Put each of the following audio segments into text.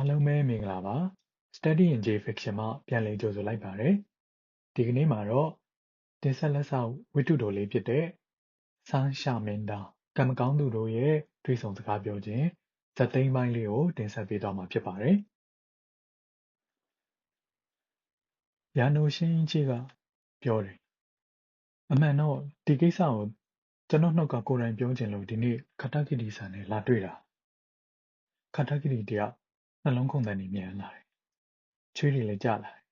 လုံးပဲမင်္ဂလာပါ Study in J Fiction မှာပြန်လည်ကြိုဆိုလိုက်ပါတယ်ဒီကနေ့မှာတော့တင်ဆက်လက်ဆောက်ဝိတ္ထုတော်လေးဖြစ်တဲ့ဆန်းရှာမင်းသားကံမကောင်းသူတို့ရဲ့တွေ့ဆုံစကားပြောခြင်းဇာတ်သိမ်းပိုင်းလေးကိုတင်ဆက်ပေးသွားမှာဖြစ်ပါတယ်ရာနိုရှင်းကြီးကပြောတယ်အမှန်တော့ဒီကိစ္စကိုကျွန်တော်နှုတ်ကကိုယ်တိုင်ပြောချင်လို့ဒီနေ့ခတ္တကိတိဆန်နဲ့လာတွေ့တာခတ္တကိတိတယောက်နှလုံးခုန်တဲ့နေမြန်လာတယ်ချွေးတွေလည်းကျလာတယ်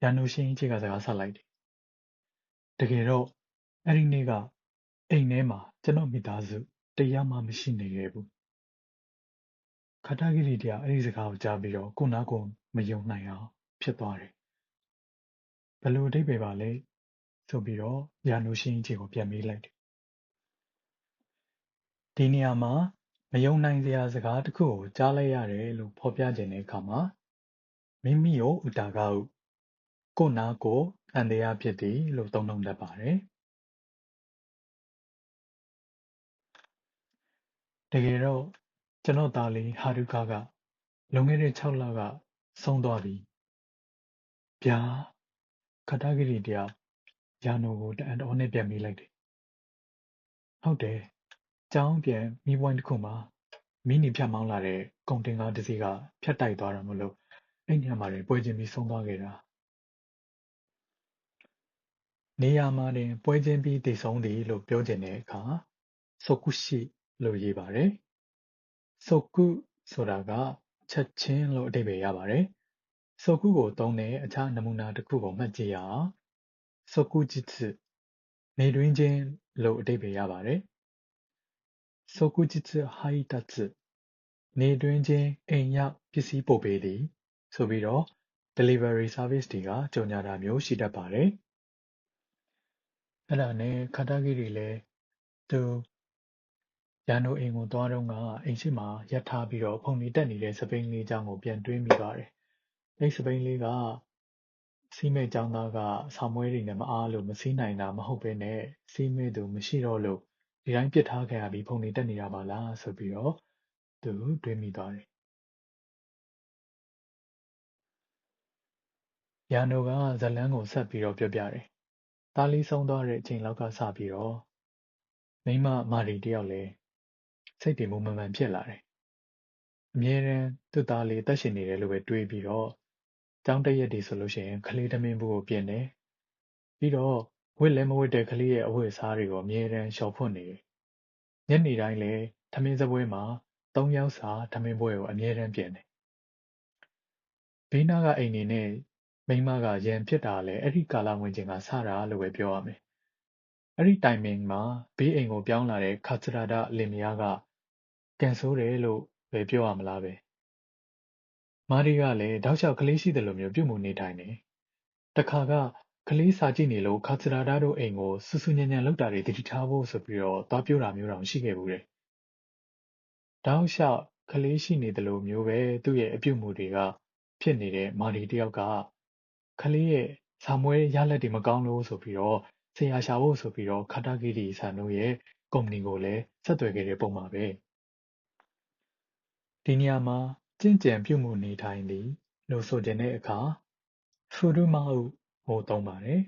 ရာနိုရှင်းကြီးကစကားဆက်လိုက်တယ်တကယ်တော့အဲ့ဒီနေ့ကအိမ်ထဲမှာကျွန်တော်မိသားစုတရားမှမရှိနေခဲ့ဘူးခတ္တကိတိတယောက်အဲ့ဒီစကားကိုကြားပြီးတော့ကိုနာကိုမယုံနိုင်အောင်ဖြစ်သွားတယ်ဘယ်လိုအဓိပ္ပာယ်ပါလဲဆိုပြီးတော့ရာနိုရှင်းကြီးကိုပြန်မေးလိုက်တယ်ဒီနေရာမှာမယုံနိုင်စရာစကားတစ်ခုကိုကြားလိုက်ရတယ်လို့ဖော်ပြခြင်းတဲ့အခါမှာမိမိကိုဥတာကဟုကိုနာကိုအန်တရားဖြစ်သည်လို့သုံးနှုန်းတတ်ပါတယ်တကယ်တော့ကျွန်တော်သားလေးဟာရုကာကလွန်ခဲ့တဲ့6လကဆုံးသွားပြီဗျာခတ္တဂိရိတယောက်ရာနိုကိုတအံ့တော်နဲ့ပြန်မေးလိုက်တယ်ဟုတ်တယ်ကျောင်းပြန်မီးပွိုင်းတစ်ခုမှာမီးနီဖြတ်မောင်းလာတဲ့ကုန်တင်ကားတစ်စီးကဖြတ်တိုက်သွားတာမလို့အဲ့ညမှာပွဲချင်းပြီးဆုံးသွားခဲ့တာနေရာမှာတင်ပွဲချင်းပြီးတည်ဆုံးသည်လို့ပြောချင်တဲ့အခါဆိုကုရှိလို့ရေးပါတယ်ဆိုကုဆိုတာကချက်ချင်းလို့အဓိပ္ပာယ်ရပါတယ်ဆိုကုကိုသုံးတဲ့အခြားနမူနာတစ်ခုကိုမှတ်ကြည့်ရအောင်ဆိုကုဂျစ်စ်နေတွင်းချင်းလို့အဓိပ္ပာယ်ရပါတယ်ဆိုကုဂျစ်စ်ဟိုင်တတ်စ်နေတွင်းချင်းအိမ်ရောက်ပစ္စည်းပို့ပေးသည်ဆိုပြီးတော့ delivery service တွေကကြေညာတာမျိုးရှိတတ်ပါတယ်အဲ့ဒါနဲ့ခတ္တဂိရိလည်းသူရာနိုအိမ်ကိုသွားတော့ကအိမ်ရှိမှာရပ်ထားပြီးတော့ဖုန်နေတက်နေတဲ့စပိန်လေးအကြောင်းကိုပြန်တွေးမိပါတယ်အဲ့စပိန်လေးကစီးမဲ့ကျောင်းသားကဆောင်းမွေးတွေနဲ့မအားလို့မစီးနိုင်တာမဟုတ်ဘဲနဲ့စီးမဲ့သူမရှိတော့လို့ဒီတိုင်းပြစ်ထားခဲ့ရပြီးဖုန်နေတက်နေတာပါလားဆိုပြီးတော့သူတွေးမိသွားတယ်ရာနိုကဇလန်းကိုဆက်ပြီးတော့ပြောပြတယ်သားလေးဆုံးသွားတဲ့အချိန်လောက်ကစပြီးတော့မိမမာရီတယောက်လည်းစိတ်တွေမမှန်မှန်ဖြစ်လာတယ်အမြဲတမ်းသူ့သားလေးတက်ရှင်နေတယ်လို့ပဲတွေးပြီးတော့ကျောင်းတက်ရက်တွေဆိုလို့ရှိရင်ကလေးသမင်းဘူးကိုပြင်တယ်ပြီးတော့ဝတ်လည်းမဝတ်တဲ့ကလေးရဲ့အဝတ်အစားတွေကိုအမြဲတမ်းလျှော်ဖွတ်နေတယ်ညနေတိုင်းလည်းထမင်းစပွဲမှာ3ယောက်စာထမင်းပွဲကိုအမြဲတမ်းပြင်တယ်ဘေးနားကအိမ်နေနဲ့မိမကရန်ဖြစ်တာလည်းအဲ့ဒီကာလဝင်ချိန်ကစတာလို့ပဲပြောရမယ်အဲ့ဒီတိုင်မင်မှာဘေးအိမ်ကိုပြောင်းလာတဲ့ခါစရာဒလင်မယားကကန်ဆိုးတယ်လို့ပဲပြောရမလားပဲမာရီကလည်းတောက်လျှောက်ကလေးရှိတယ်လို့မျိုးပြုတ်မှုနေထိုင်တယ်တခါကကလေးစာကြည့်နေလို့ခါစရာဒတို့အိမ်ကိုဆူဆူညံညံလောက်တာတွေတတိထားဖို့ဆိုပြီးတော့သွားပြောတာမျိုးတောင်ရှိခဲ့ဘူးတယ်တောက်လျှောက်ကလေးရှိနေတယ်လို့မျိုးပဲသူ့ရဲ့အပြုတ်မှုတွေကဖြစ်နေတဲ့မာရီတယောက်ကကလေးရဲ့ဇာမွဲရလက်တွေမကောင်းလို့ဆိုပြီးတော့ဆရာရှာဖို့ဆိုပြီးတော့ခတ္တဂိရိဆန်တို့ရဲ့ကုမ္ပဏီကိုလည်းဆက်သွယ်ခဲ့တဲ့ပုံပါပဲဒီနေရာမှာကျင့်ကြံပြုမှုနေထိုင်သည်လို့ဆိုတဲ့အခါဖူရူမာဟုကိုသုံးပါတယ်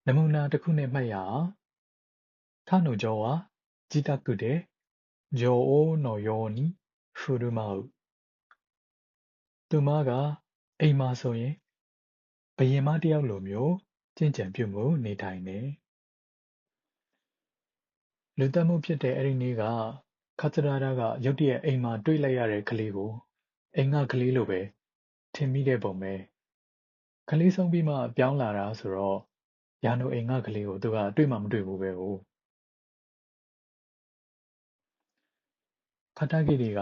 နမူနာတစ်ခုနဲ့မှတ်ရအောင်ခါနိုဂျောဝါဂျီတက်ကုတဲ့ဂျိုအိုနိုယောနီဖူရူမာဟုသူမကအိမ်မှာဆိုရင်ဘယင်မတယောက်လိုမျိုးကျင့်ကြံပြုမှုနေထိုင်တယ်လူသက်မှုဖြစ်တဲ့အဲ့ဒီနေ့ကခါစရာဒါကရုတ်တရက်အိမ်မှာတွေ့လိုက်ရတဲ့ကလေးကိုအိမ်ကကလေးလိုပဲထင်မိတဲ့ပုံပဲကလေးဆုံးပြီးမှပြောင်းလာတာဆိုတော့ရာနိုအိမ်ကကလေးကိုသူကတွေ့မှမတွေ့ဘူးပဲဟိုခတ္တဂိရိက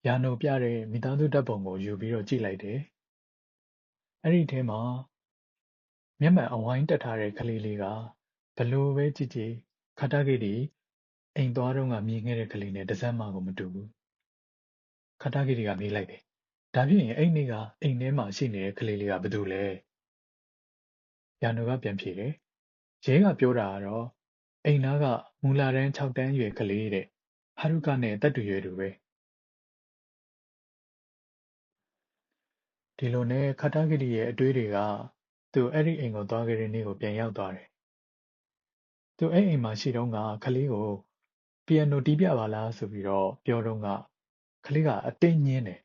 ရာနိုပြတဲ့မိသားစုဓာတ်ပုံကိုယူပြီးတော့ကြည့်လိုက်တယ်အဲ့ဒီထဲမှာမျက်မှန်အဝိုင်းတက်ထားတဲ့ကလေးလေးကဘလို့ပဲကြည့်ကြည့်ခတ္တဂိရိအိမ်သွားတော့ကမြင်ခဲ့တဲ့ကလေးနဲ့တစ်စက်မှကိုမတူဘူးခတ္တဂိရိကမေးလိုက်တယ်ဒါဖြစ်ရင်အဲ့နေ့ကအိမ်ထဲမှာရှိနေတဲ့ကလေးလေးကဘယ်သူလဲရာနိုကပြန်ဖြေတယ်ရဲကပြောတာကတော့အိမ်သားကမူလာတန်း6တန်းရွယ်ကလေးတဲ့ဟာရုကနဲ့တက်တူရွယ်တူပဲ ဒီလိုနဲ့ခါတာဂီရီရဲ့အတွေးတွေကသူအဲ့ဒီအိမ်ကိုသွားခဲ့တဲ့နေ့ကိုပြန်ရောက်သွားတယ်သူအဲ့အိမ်မှာရှိတော့ကခလေးကိုပီယနိုတီးပြပါလားဆိုပြီးတော့ပြောတော့ကခလေးကအတင်းညင်းတယ်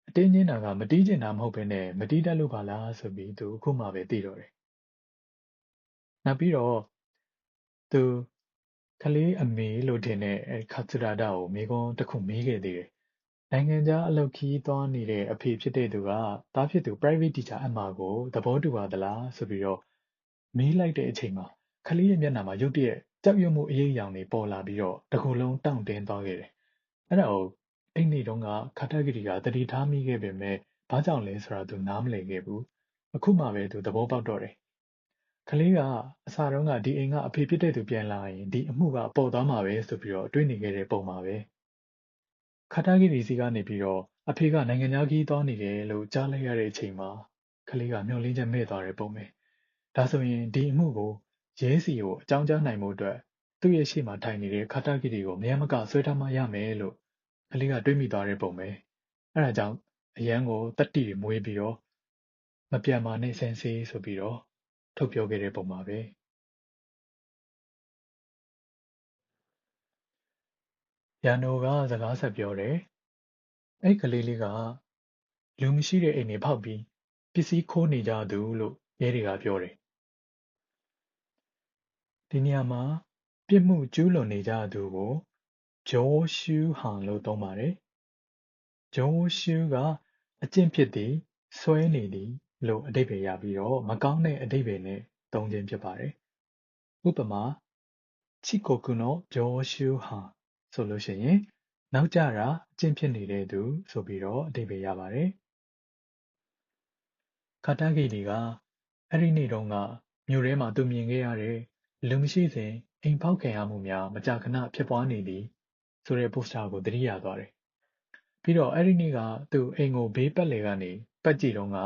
အတင်းညင်းတာကမတီးကျင်တာမဟုတ်ဘဲနဲ့မတီးတတ်လို့ပါလားဆိုပြီးသူအခုမှပဲသိတော့တယ်နောက်ပြီးတော့သူကလေးအမေလို့ထင်တဲ့ခါtsuraတာကိုမိကွန်းတစ်ခုမေးခဲ့သေးတယ်နိုင်ငံခြားအလုပ်ခီးသွားနေတဲ့အဖေဖြစ်တဲ့သူကသားဖြစ်သူ private teacher အမှာကိုသဘောတူပါသလားဆိုပြီးတော့မေးလိုက်တဲ့အချိန်မှာကလေးရဲ့မျက်နှာမှာရုတ်တရက်ကြောက်ရွံ့မှုအရေးအယောင်တွေပေါ်လာပြီးတော့တစ်ခုလုံးတောင့်တင်းသွားခဲ့တယ်အဲ့ဒါကိုအဲ့နေ့တုန်းကခါတာဂီရီကသတိထားမိခဲ့ပေမဲ့ဘာကြောင့်လဲဆိုတာသူနားမလည်ခဲ့ဘူးအခုမှပဲသူသဘောပေါက်တော့တယ်ကလေးကအစတုန်းကဒီအိမ်ကအဖေဖြစ်တဲ့သူပြန်လာရင်ဒီအမှုကပေါ်သွားမှာပဲဆိုပြီးတော့တွေးနေခဲ့တဲ့ပုံပါပဲခါတာဂီရီစီကနေပြီးတော့အဖေကနိုင်ငံခြားခီးသွားနေတယ်လို့ကြားလိုက်ရတဲ့အချိန်မှာကလေးကမျှော်လင့်ချက်မဲ့သွားတဲ့ပုံပဲဒါဆိုရင်ဒီအမှုကိုရဲစီကိုအကြောင်းကြားနိုင်မှုအတွက်သူ့ရဲ့ရှေ့မှာထိုင်နေတဲ့ခါတာဂီရီကိုမယမ်းမကဆွဲထားမှရမယ်လို့ကလေးကတွေးမိသွားတဲ့ပုံပဲအဲ့ဒါကြောင့်အရန်ကိုတတ္တိမွေးပြီးတော့မပြန်ပါနဲ့ဆန်းစေးဆိုပြီးတော့ထုတ်ပြောခဲ့တဲ့ပုံပါပဲရန်နိုကစကားဆက်ပြောတယ်အဲ့ကလေးလေးကလူမရှိတဲ့အိမ်တွေဖောက်ပြီးပစ္စည်းခိုးနေကြသူလို့ရဲတွေကပြောတယ်ဒီနေရာမှာပြစ်မှုကျူးလွန်နေကြသူကိုဂျိုးရှူးဟန်လို့သုံးပါတယ်ဂျိုးရှူးကအကျင့်ဖြစ်သည်ဆွဲနေသည်လို့အဓိပ္ပာယ်ရပြီးတော့မကောင်းတဲ့အဓိပ္ပာယ်နဲ့သုံးခြင်းဖြစ်ပါတယ်ဥပမာချီကိုကူနိုဂျိုးရှူးဟန်ဆိုလို့ရှိရင်နောက်ကျတာအကျင့်ဖြစ်နေတဲ့သူဆိုပြီးတော့အဓိပ္ပာယ်ရပါတယ်ခါတာဂီလီကအဲ့ဒီနေ့တုန်းကမြို့ထဲမှာသူမြင်ခဲ့ရတဲ့လူမရှိစဉ်အိမ်ဖောက်ခံရမှုများမကြာခဏဖြစ်ပွားနေသည်ဆိုတဲ့ပိုစတာကိုသတိရသွားတယ်ပြီးတော့အဲ့ဒီနေ့ကသူအိမ်ကိုဘေးပတ်လည်ကနေပတ်ကြည့်တော့က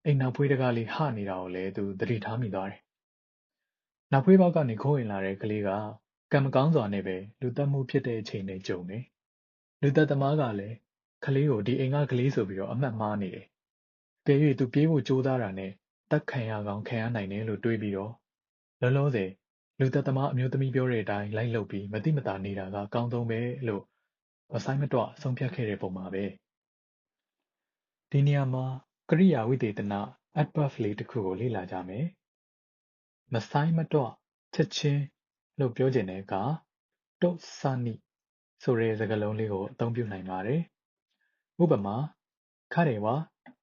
အိမ်နောက်ဖွေးတကားလေးဟနေတာကိုလည်းသူသတိထားမိသွားတယ်နောက်ဖွေးဘောက်ကနေခိုးဝင်လာတဲ့ကလေးကကံမကောင်းစွာနဲ့ပဲလူသက်မှုဖြစ်တဲ့အချိန်နဲ့ကြုံတယ်လူသက်သမားကလည်းကလေးကိုဒီအိမ်ကကလေးဆိုပြီးတော့အမှတ်မှားနေတယ်တကယ်၍သူပြေးဖို့ကြိုးစားတာနဲ့တက်ခံရကောင်းခံရနိုင်တယ်လို့တွေးပြီးတော့လောလောဆယ်လူသက်သမားအမျိုးသမီးပြောတဲ့အတိုင်းလိုက်လုပ်ပြီးမတိမတာနေတာကအကောင်းဆုံးပဲလို့မဆိုင်မတော့ဆုံးဖြတ်ခဲ့တဲ့ပုံပါပဲဒီနေရာမှာကရိယာဝိသေသန adverb လေးတစ်ခုကိုလေ့လာကြမယ်မဆိုင်မတော့ချက်ချင်းလို့ပြောချင်တဲ့အခါတုတ်ဆနိဆိုတဲ့စကားလုံးလေးကိုအသုံးပြုနိုင်ပါတယ်ဥပမာ彼は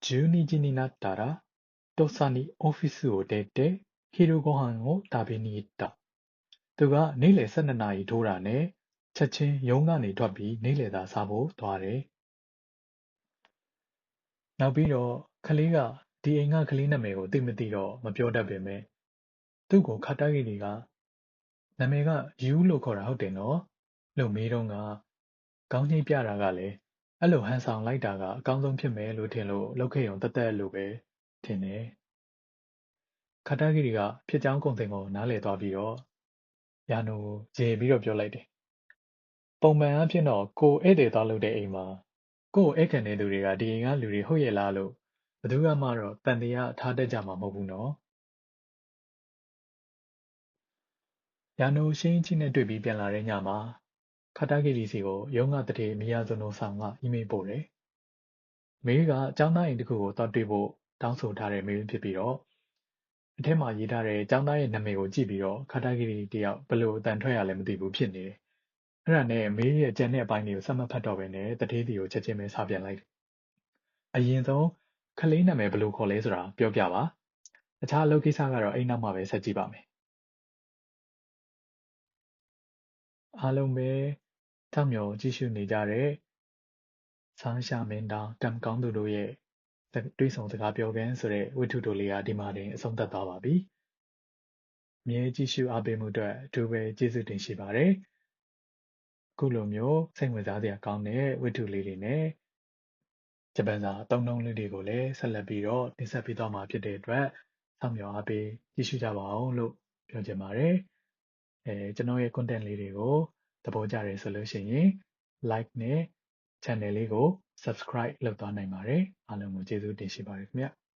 12時になったらとっさにオフィスを出て昼ご飯を食べに行ったသူကနေ့လယ်12နာရီထိုးတာနဲ့ချက်ချင်းရုံးကနေထွက်ပြီးနေ့လယ်သာစားဖို့သွားတယ်နောက်ပြီးတော့ကလေးကဒီအိမ်ကကလေးနာမည်ကိုသိမသိတော့မပြောတတ်ပေမဲ့သူ့ကိုခါတာဂီလီကနာမည်ကယူလို့ခေါ်တာဟုတ်တယ်နော်လို့မေးတော့ကခေါင်းကြီးပြတာကလည်းအဲ့လိုဟန်ဆောင်လိုက်တာကအကောင်းဆုံးဖြစ်မယ်လို့ထင်လို့လုပ်ခဲ့ရုံတသက်လို့ပဲထင်တယ်ခါတာဂီလီကဖြစ်ကြောင်းကုန်စင်ကိုနားလည်သွားပြီးတော့ယာနိုကိုရေပြီးတော့ပြောလိုက်တယ်ပုံမှန်အားဖြင့်တော့ကိုဧည့်သည်သွားလို့တဲ့အိမ်မှာကိုဧည့်ခံတဲ့သူတွေကဒီအိမ်ကလူတွေဟုတ်ရဲ့လားလို့ဘယ်သူမှတော့တန်တရားထားတတ်ကြမှာမဟုတ်ဘူးနော်ယာနိုရှင်းချင်းနဲ့တွေ့ပြီးပြန်လာတဲ့ညမှာခါတာဂီလီစီကိုရုံးကတည်းမီယာဇိုနိုဆောင်ကအီးမေးလ်ပို့တယ်မေးကအကြောင်းသားအိမ်တစ်ခုကိုသွားတွေ့ဖို့တောင်းဆိုထားတဲ့မေးလ်ဖြစ်ပြီးတော့အထက်မှာရေးထားတဲ့ကျောင်းသားရဲ့နာမည်ကိုကြည့်ပြီးတော့ခါတာဂီလီတယောက်ဘယ်လိုအတန်ထွက်ရလဲမသိဘူးဖြစ်နေတယ်အဲ့ဒါနဲ့မေးရဲ့ကြံတဲ့အပိုင်းတွေကိုစမှတ်ဖတ်တော့ပဲနဲ့တထေးစီကိုချက်ချင်းပဲစာပြန်လိုက်တယ်အရင်ဆုံးကလေးနာမည်ဘယ်လိုခေါ်လဲဆိုတာပြောပြပါအခြားအလုပ်ကိစ္စကတော့အိမ်နောက်မှာပဲဆက်ကြည့်ပါမယ်အားလုံးပဲကြောက်မြော်ကြည့်ရှုနေကြတဲ့ဆန်းရှာမင်းတောင်တမ်ကောင်းသူတို့ရဲ့တွေးဆောင်စကားပြောခန်းဆိုတဲ့ဝတ္ထုတိုလေးကဒီမှာတင်အဆုံးသတ်သွားပါပြီ။မြဲကြည့်ရှုအားပေးမှုအတွက်အထူးပဲကျေးဇူးတင်ရှိပါတယ်။အခုလိုမျိုးစိတ်ဝင်စားစရာကောင်းတဲ့ဝတ္ထုလေးတွေနဲ့ဂျပန်စာအသုံးအနှုန်းလေးတွေကိုလည်းဆက်လက်ပြီးတော့တင်ဆက်ပေးသွားမှာဖြစ်တဲ့အတွက်စောင့်မျှော်အားပေးကြည့်ရှုကြပါအောင်လို့ပြောချင်ပါတယ်။ကျွန်တော်ရဲ့ content လေးတွေကိုသဘောကျတယ်ဆိုလို့ရှိရင် like နဲ့ channel လေးကို subscribe လုပ်သွားနိုင်ပါတယ်အားလုံးကိုကျေးဇူးတင်ရှိပါတယ်ခင်ဗျ